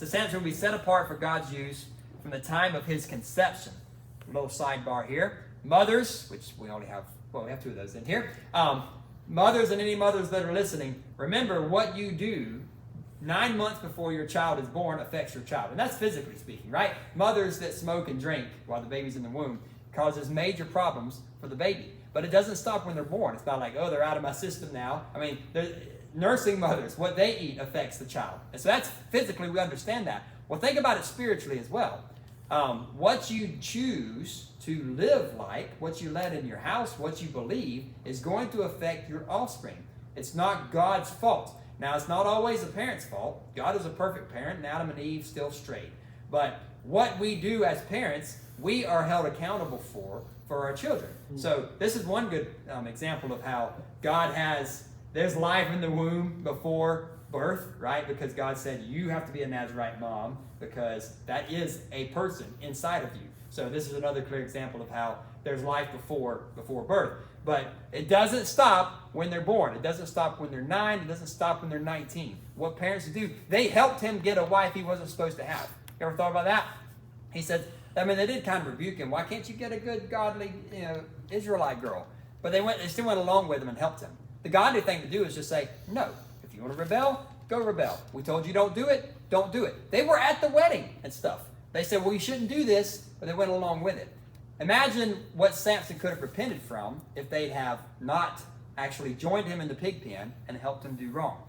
So Samson will be set apart for God's use from the time of his conception. A little sidebar here. Mothers, which we only have, well, we have two of those in here. Mothers and any mothers that are listening, remember what you do 9 months before your child is born affects your child. And that's physically speaking, right? Mothers that smoke and drink while the baby's in the womb causes major problems for the baby. But it doesn't stop when they're born. It's not like, oh, they're out of my system now. I mean, nursing mothers, what they eat affects the child. And so that's physically, we understand that. Well, think about it spiritually as well. What you choose to live like, what you let in your house, what you believe, is going to affect your offspring. It's not God's fault. Now, it's not always the parent's fault. God is a perfect parent, and Adam and Eve still strayed. But what we do as parents, we are held accountable for our children. So this is one good example of how God there's life in the womb before birth, right? Because God said you have to be a Nazarite mom because that is a person inside of you. So this is another clear example of how there's life before birth. But it doesn't stop when they're born. It doesn't stop when they're 9. It doesn't stop when they're 19. What parents do, they helped him get a wife he wasn't supposed to have. You ever thought about that? He said, they did kind of rebuke him. Why can't you get a good, godly, Israelite girl? But they still went along with him and helped him. The godly thing to do is just say, no, if you want to rebel, go rebel. We told you don't do it, don't do it. They were at the wedding and stuff. They said, well, you shouldn't do this, but they went along with it. Imagine what Samson could have repented from if they'd have not actually joined him in the pig pen and helped him do wrong.